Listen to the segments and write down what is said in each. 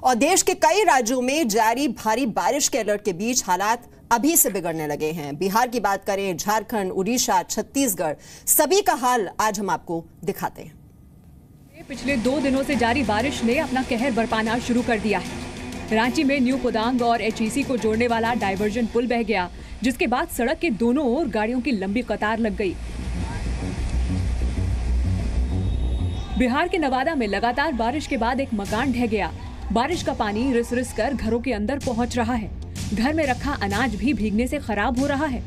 और देश के कई राज्यों में जारी भारी बारिश के अलर्ट के बीच हालात अभी से बिगड़ने लगे हैं। बिहार की बात करें, झारखंड, उड़ीसा, छत्तीसगढ़, सभी का हाल आज हम आपको दिखाते हैं। पिछले 2 दिनों से जारी बारिश ने अपना कहर बरपाना शुरू कर दिया है। रांची में न्यू पोदांग और एचईसी को जोड़ने वाला डायवर्जन पुल बह गया, जिसके बाद सड़क के दोनों ओर गाड़ियों की लंबी कतार लग गई। बिहार के नवादा में लगातार बारिश के बाद एक मकान ढह गया। बारिश का पानी रिस रिस कर घरों के अंदर पहुंच रहा है। घर में रखा अनाज भी भीगने से खराब हो रहा है।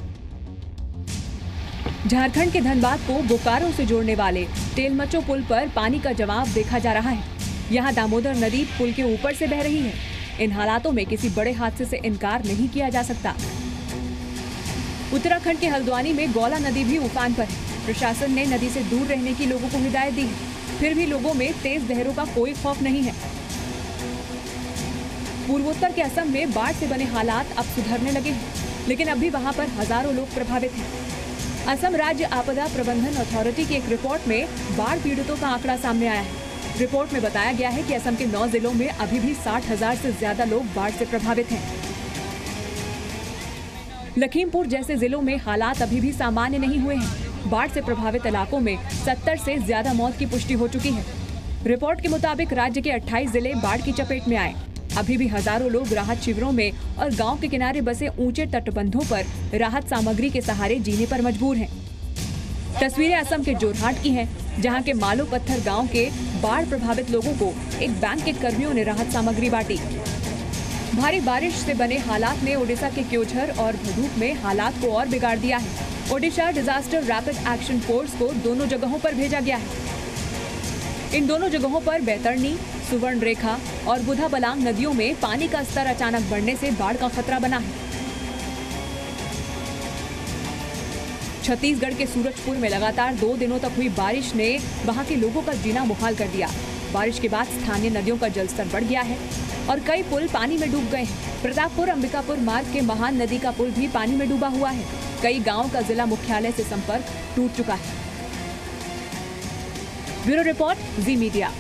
झारखंड के धनबाद को बोकारो से जोड़ने वाले टेलमचो पुल पर पानी का जमाव देखा जा रहा है। यहाँ दामोदर नदी पुल के ऊपर से बह रही है। इन हालातों में किसी बड़े हादसे से इनकार नहीं किया जा सकता। उत्तराखंड के हल्द्वानी में गौला नदी भी उफान पर है। प्रशासन ने नदी से दूर रहने की लोगों को हिदायत दी है, फिर भी लोगों में तेज लहरों का कोई खौफ नहीं है। पूर्वोत्तर के असम में बाढ़ से बने हालात अब सुधरने लगे हैं, लेकिन अभी वहां पर हजारों लोग प्रभावित हैं। असम राज्य आपदा प्रबंधन अथॉरिटी की एक रिपोर्ट में बाढ़ पीड़ितों का आंकड़ा सामने आया है। रिपोर्ट में बताया गया है कि असम के 9 जिलों में अभी भी 60,000 से ज्यादा लोग बाढ़ से प्रभावित हैं। लखीमपुर जैसे जिलों में हालात अभी भी सामान्य नहीं हुए हैं। बाढ़ से प्रभावित इलाकों में 70 से ज्यादा मौत की पुष्टि हो चुकी है। रिपोर्ट के मुताबिक राज्य के 28 जिले बाढ़ की चपेट में आए। अभी भी हजारों लोग राहत शिविरों में और गांव के किनारे बसे ऊंचे तटबंधों पर राहत सामग्री के सहारे जीने पर मजबूर हैं। तस्वीरें असम के जोरहाट की हैं, जहां के मालो पत्थर गांव के बाढ़ प्रभावित लोगों को एक बैंक के कर्मियों ने राहत सामग्री बांटी। भारी बारिश से बने हालात ने ओडिशा के क्योझर और भदूक में हालात को और बिगाड़ दिया है। Odisha disaster rapid action force को दोनों जगहों पर भेजा गया है। इन दोनों जगहों पर बैतरणी, सुवर्ण रेखा और बुधाबलांग नदियों में पानी का स्तर अचानक बढ़ने से बाढ़ का खतरा बना है। छत्तीसगढ़ के सूरजपुर में लगातार 2 दिनों तक हुई बारिश ने वहां के लोगों का जीना मुहाल कर दिया। बारिश के बाद स्थानीय नदियों का जलस्तर बढ़ गया है और कई पुल पानी में डूब गए हैं। प्रतापपुर अंबिकापुर मार्ग के महान नदी का पुल भी पानी में डूबा हुआ है। कई गांवों का जिला मुख्यालय से संपर्क टूट चुका है। ब्यूरो रिपोर्ट, जी मीडिया।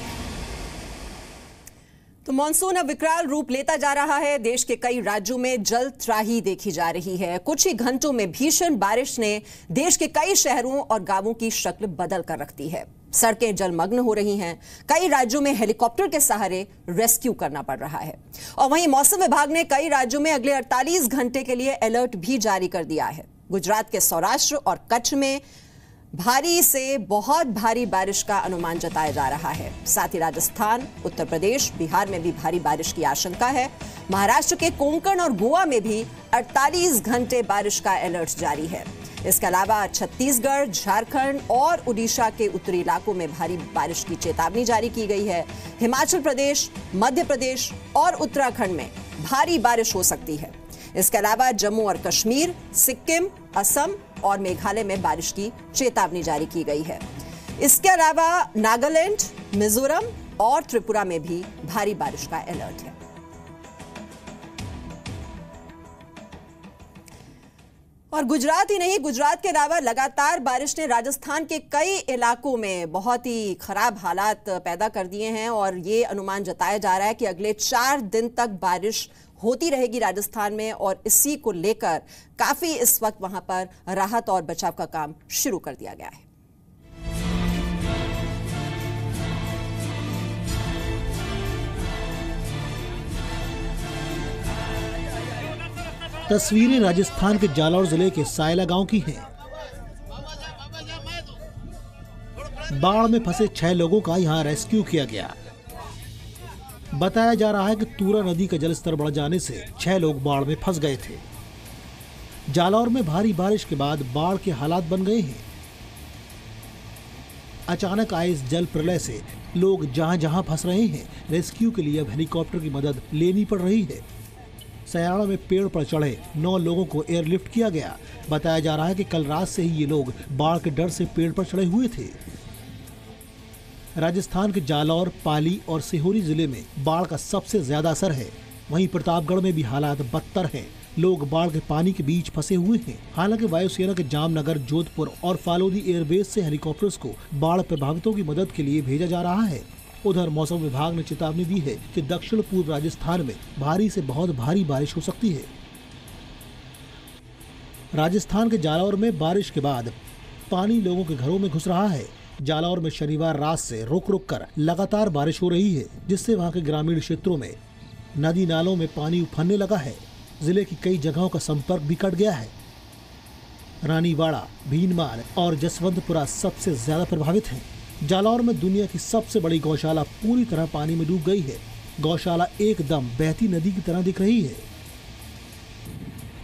तो मॉनसून अब विकराल रूप लेता जा रहा है। देश के कई राज्यों में जल त्राही देखी जा रही है। कुछ ही घंटों में भीषण बारिश ने देश के कई शहरों और गांवों की शक्ल बदल कर रख दी है। सड़कें जलमग्न हो रही हैं। कई राज्यों में हेलीकॉप्टर के सहारे रेस्क्यू करना पड़ रहा है। और वहीं मौसम विभाग ने कई राज्यों में अगले 48 घंटे के लिए अलर्ट भी जारी कर दिया है। गुजरात के सौराष्ट्र और कच्छ में भारी से बहुत भारी बारिश का अनुमान जताया जा रहा है। साथ ही राजस्थान, उत्तर प्रदेश, बिहार में भी भारी बारिश की आशंका है। महाराष्ट्र के कोंकण और गोवा में भी 48 घंटे बारिश का अलर्ट जारी है। इसके अलावा छत्तीसगढ़, झारखंड और उड़ीसा के उत्तरी इलाकों में भारी बारिश की चेतावनी जारी की गई है। हिमाचल प्रदेश, मध्य प्रदेश और उत्तराखंड में भारी बारिश हो सकती है। इसके अलावा जम्मू और कश्मीर, सिक्किम, असम और मेघालय में बारिश की चेतावनी जारी की गई है। इसके अलावा नागालैंड, मिजोरम और त्रिपुरा में भी भारी बारिश का अलर्ट है। और गुजरात ही नहीं, गुजरात के अलावा लगातार बारिश ने राजस्थान के कई इलाकों में बहुत ही खराब हालात पैदा कर दिए हैं। और ये अनुमान जताया जा रहा है कि अगले 4 दिन तक बारिश होती रहेगी राजस्थान में। और इसी को लेकर काफी इस वक्त वहां पर राहत और बचाव का काम शुरू कर दिया गया है। तस्वीरें राजस्थान के जालौर जिले के सायला गांव की हैं। बाढ़ में फंसे 6 लोगों का यहां रेस्क्यू किया गया। बताया जा रहा है कि तूरा नदी का जलस्तर बढ़ जाने से 6 लोग बाढ़ में फंस गए थे। जालौर में भारी बारिश के बाद बाढ़ के हालात बन गए हैं। अचानक आए इस जल प्रलय से लोग जहां जहां फंस रहे हैं, रेस्क्यू के लिए अब हेलीकॉप्टर की मदद लेनी पड़ रही है। सयाड़ा में पेड़ पर चढ़े 9 लोगों को एयरलिफ्ट किया गया। बताया जा रहा है कि कल रात से ही ये लोग बाढ़ के डर से पेड़ पर चढ़े हुए थे। राजस्थान के जालौर, पाली और सिहोरी जिले में बाढ़ का सबसे ज्यादा असर है। वहीं प्रतापगढ़ में भी हालात बदतर हैं। लोग बाढ़ के पानी के बीच फंसे हुए हैं। हालांकि वायुसेना के जामनगर, जोधपुर और फालोदी एयरबेस से हेलीकॉप्टर्स को बाढ़ प्रभावितों की मदद के लिए भेजा जा रहा है। उधर मौसम विभाग ने चेतावनी दी है कि दक्षिण पूर्व राजस्थान में भारी से बहुत भारी बारिश हो सकती है। राजस्थान के जालौर में बारिश के बाद पानी लोगों के घरों में घुस रहा है। जालौर में शनिवार रात से रुक रुक कर लगातार बारिश हो रही है, जिससे वहां के ग्रामीण क्षेत्रों में नदी नालों में पानी उफनने लगा है। जिले की कई जगहों का संपर्क भी कट गया है। रानीवाड़ा, भीनमाल और जसवंतपुरा सबसे ज्यादा प्रभावित हैं। जालौर में दुनिया की सबसे बड़ी गौशाला पूरी तरह पानी में डूब गई है। गौशाला एकदम बहती नदी की तरह दिख रही है।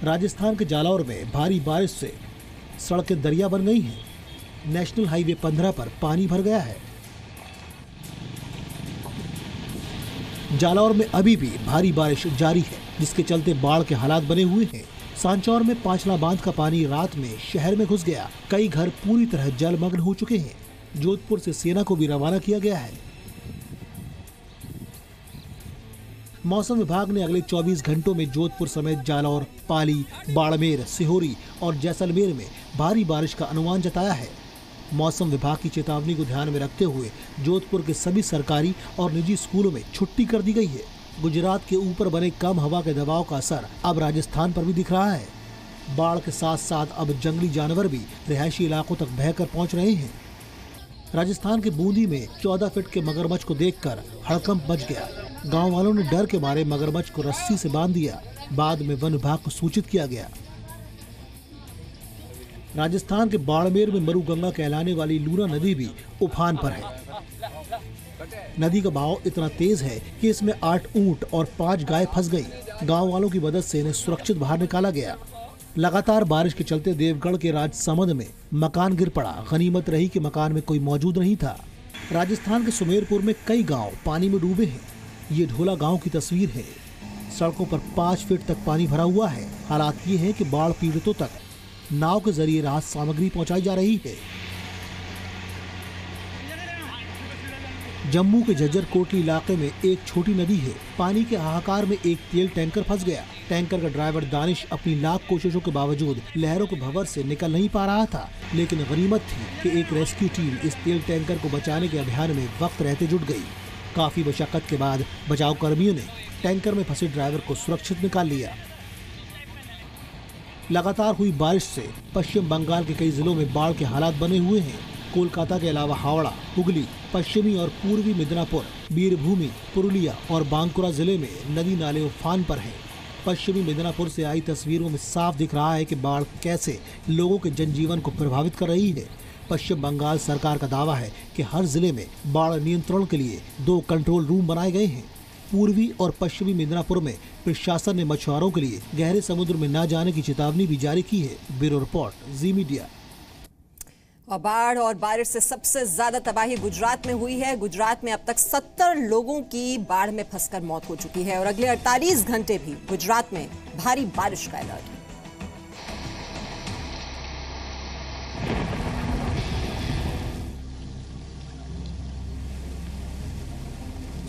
राजस्थान के जालौर में भारी बारिश से सड़कें दरिया बन गई हैं। नेशनल हाईवे 15 पर पानी भर गया है। जालौर में अभी भी भारी बारिश जारी है, जिसके चलते बाढ़ के हालात बने हुए हैं। सांचौर में पांचला बांध का पानी रात में शहर में घुस गया। कई घर पूरी तरह जलमग्न हो चुके हैं। जोधपुर से सेना को भी रवाना किया गया है। मौसम विभाग ने अगले 24 घंटों में जोधपुर समेत जालौर, पाली, बाड़मेर, सिहोरी और जैसलमेर में भारी बारिश का अनुमान जताया है। मौसम विभाग की चेतावनी को ध्यान में रखते हुए जोधपुर के सभी सरकारी और निजी स्कूलों में छुट्टी कर दी गई है। गुजरात के ऊपर बने कम हवा के दबाव का असर अब राजस्थान पर भी दिख रहा है। बाढ़ के साथ साथ अब जंगली जानवर भी रिहायशी इलाकों तक बहकर पहुंच रहे हैं। राजस्थान के बूंदी में 14 फीट के मगरमच्छ को देखकर हड़कंप मच गया। गांव वालों ने डर के मारे मगरमच्छ को रस्सी से बांध दिया। बाद में वन विभाग को सूचित किया गया। राजस्थान के बाड़मेर में मरुगंगा कहलाने वाली लूना नदी भी उफान पर है। नदी का बहाव इतना तेज है कि इसमें 8 ऊंट और 5 गाय फंस गई। गांव वालों की मदद से इन्हें सुरक्षित बाहर निकाला गया। लगातार बारिश के चलते देवगढ़ के राजसमंद में मकान गिर पड़ा। गनीमत रही कि मकान में कोई मौजूद नहीं था। राजस्थान के सुमेरपुर में कई गांव पानी में डूबे हैं। ये ढोला गांव की तस्वीर है। सड़कों पर 5 फीट तक पानी भरा हुआ है। हालात ये है कि बाढ़ पीड़ितों तक नाव के जरिए राहत सामग्री पहुंचाई जा रही है। जम्मू के झज्जर कोटली इलाके में एक छोटी नदी है। पानी के हाहाकार में एक तेल टैंकर फंस गया। टैंकर का ड्राइवर दानिश अपनी लाख कोशिशों के बावजूद लहरों के भंवर से निकल नहीं पा रहा था। लेकिन गनीमत थी कि एक रेस्क्यू टीम इस तेल टैंकर को बचाने के अभियान में वक्त रहते जुट गई। काफी मशक्कत के बाद बचाव कर्मियों ने टैंकर में फंसे ड्राइवर को सुरक्षित निकाल लिया। लगातार हुई बारिश से पश्चिम बंगाल के कई जिलों में बाढ़ के हालात बने हुए हैं। कोलकाता के अलावा हावड़ा, हुगली, पश्चिमी और पूर्वी मिदनापुर, बीरभूमि, पुरुलिया और बांकुरा जिले में नदी नाले उफान पर हैं। पश्चिमी मिदनापुर से आई तस्वीरों में साफ दिख रहा है कि बाढ़ कैसे लोगों के जनजीवन को प्रभावित कर रही है। पश्चिम बंगाल सरकार का दावा है कि हर जिले में बाढ़ नियंत्रण के लिए 2 कंट्रोल रूम बनाए गए हैं। पूर्वी और पश्चिमी मिदनापुर में प्रशासन ने मछुआरों के लिए गहरे समुद्र में न जाने की चेतावनी भी जारी की है। ब्यूरो रिपोर्ट, जी मीडिया। और बाढ़ और बारिश से सबसे ज्यादा तबाही गुजरात में हुई है। गुजरात में अब तक 70 लोगों की बाढ़ में फंसकर मौत हो चुकी है और अगले 48 घंटे भी गुजरात में भारी बारिश का अलर्ट है।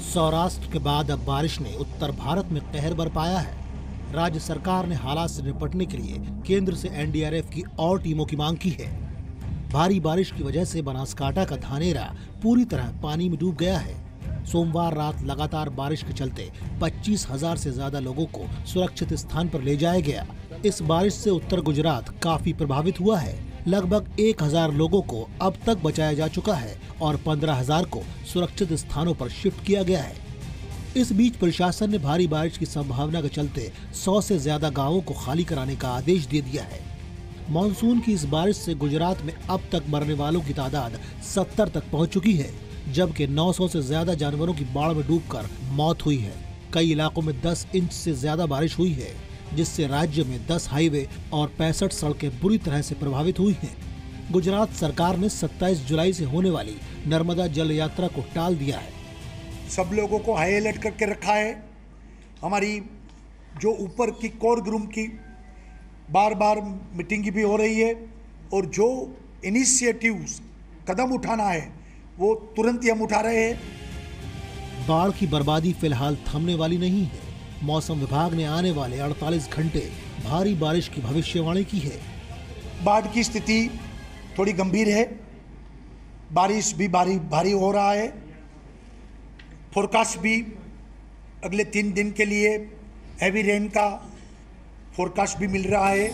सौराष्ट्र के बाद अब बारिश ने उत्तर भारत में कहर बरपाया है। राज्य सरकार ने हालात से निपटने के लिए केंद्र से एनडीआरएफ की और टीमों की मांग की है। भारी बारिश की वजह से बनासकांठा का धानेरा पूरी तरह पानी में डूब गया है। सोमवार रात लगातार बारिश के चलते 25,000 से ज्यादा लोगों को सुरक्षित स्थान पर ले जाया गया। इस बारिश से उत्तर गुजरात काफी प्रभावित हुआ है। लगभग 1,000 लोगों को अब तक बचाया जा चुका है और 15,000 को सुरक्षित स्थानों पर शिफ्ट किया गया है। इस बीच प्रशासन ने भारी बारिश की संभावना के चलते 100 से ज्यादा गांवों को खाली कराने का आदेश दे दिया है। मानसून की इस बारिश से गुजरात में अब तक मरने वालों की तादाद 70 तक पहुंच चुकी है, जबकि 900 से ज्यादा जानवरों की बाढ़ में डूबकर मौत हुई है। कई इलाकों में 10 इंच से ज्यादा बारिश हुई है, जिससे राज्य में 10 हाईवे और 65 सड़कें बुरी तरह से प्रभावित हुई हैं। गुजरात सरकार ने 27 जुलाई से होने वाली नर्मदा जल यात्रा को टाल दिया है। सब लोगों को हाई अलर्ट करके रखा है। हमारी जो ऊपर की कोर ग्रुप की बार बार मीटिंग भी हो रही है और जो इनिशिएटिव्स कदम उठाना है वो तुरंत ही हम उठा रहे हैं। बाढ़ की बर्बादी फिलहाल थमने वाली नहीं है। मौसम विभाग ने आने वाले 48 घंटे भारी बारिश की भविष्यवाणी की है। बाढ़ की स्थिति थोड़ी गंभीर है। बारिश भी भारी हो रहा है। फोरकास्ट भी अगले 3 दिन के लिए हैवी रेन का फोरकास्ट भी मिल रहा है।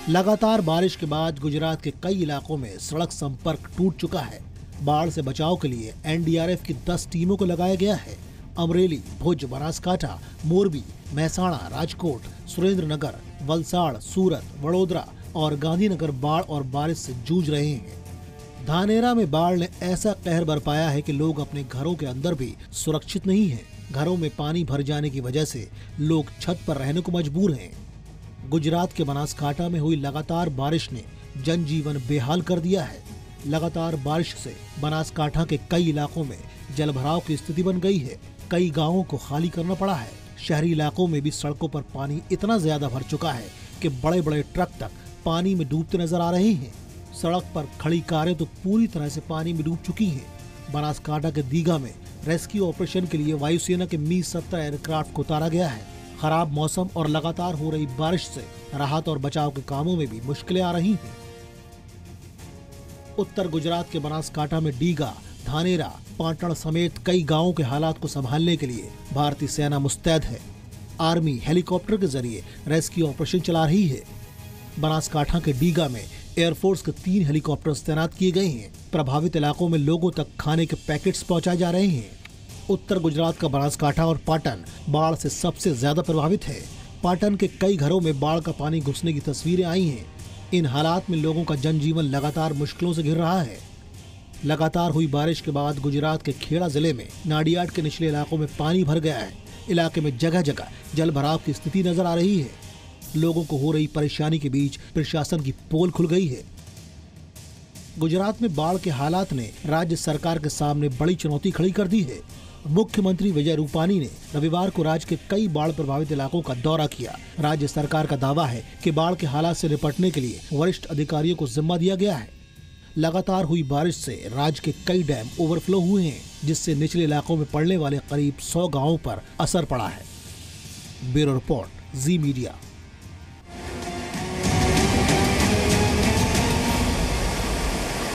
लगातार बारिश के बाद गुजरात के कई इलाकों में सड़क संपर्क टूट चुका है। बाढ़ से बचाव के लिए एनडीआरएफ की 10 टीमों को लगाया गया है। अमरेली, भुज, बनासकांठा, मोरबी, महसाणा, राजकोट, सुरेंद्रनगर, वलसाड़, सूरत, वडोदरा और गांधीनगर बाढ़ और बारिश से जूझ रहे हैं। धानेरा में बाढ़ ने ऐसा कहर बरपाया है कि लोग अपने घरों के अंदर भी सुरक्षित नहीं हैं। घरों में पानी भर जाने की वजह से लोग छत पर रहने को मजबूर हैं। गुजरात के बनासकांठा में हुई लगातार बारिश ने जनजीवन बेहाल कर दिया है। लगातार बारिश से बनासकांठा के कई इलाकों में जलभराव की स्थिति बन गई है। कई गांवों को खाली करना पड़ा है। शहरी इलाकों में भी सड़कों पर पानी इतना ज्यादा भर चुका है कि बड़े बड़े ट्रक तक पानी में डूबते नजर आ रहे हैं। सड़क पर खड़ी कारें तो पूरी तरह से पानी में डूब चुकी हैं। बनासकांठा के दीघा में रेस्क्यू ऑपरेशन के लिए वायुसेना के मी-17 एयरक्राफ्ट को उतारा गया है। खराब मौसम और लगातार हो रही बारिश से राहत और बचाव के कामों में भी मुश्किलें आ रही हैं। उत्तर गुजरात के बनासकांठा में डीगा, धानेरा, पाटण समेत कई गांवों के हालात को संभालने के लिए भारतीय सेना मुस्तैद है। आर्मी हेलीकॉप्टर के जरिए रेस्क्यू ऑपरेशन चला रही है। बनासकांठा के डीगा में एयरफोर्स के 3 हेलीकॉप्टर तैनात किए गए हैं। प्रभावित इलाकों में लोगों तक खाने के पैकेट्स पहुंचाए जा रहे हैं। उत्तर गुजरात का बनासकांठा और पाटन बाढ़ से सबसे ज्यादा प्रभावित है। पाटन के कई घरों में बाढ़ का पानी घुसने की तस्वीरें आई हैं। इन हालात में लोगों का जनजीवन लगातार मुश्किलों से घिर रहा है। लगातार हुई बारिश के बाद गुजरात के खेड़ा जिले में नाडियाड के निचले इलाकों में पानी भर गया है। इलाके में जगह जगह जल भराव की स्थिति नजर आ रही है। लोगों को हो रही परेशानी के बीच प्रशासन की पोल खुल गई है। गुजरात में बाढ़ के हालात ने राज्य सरकार के सामने बड़ी चुनौती खड़ी कर दी है। मुख्यमंत्री विजय रूपानी ने रविवार को राज्य के कई बाढ़ प्रभावित इलाकों का दौरा किया। राज्य सरकार का दावा है कि बाढ़ के हालात से निपटने के लिए वरिष्ठ अधिकारियों को जिम्मा दिया गया है। लगातार हुई बारिश से राज्य के कई डैम ओवरफ्लो हुए हैं, जिससे निचले इलाकों में पड़ने वाले करीब 100 गांवों पर असर पड़ा है। ब्यूरो रिपोर्ट, जी मीडिया।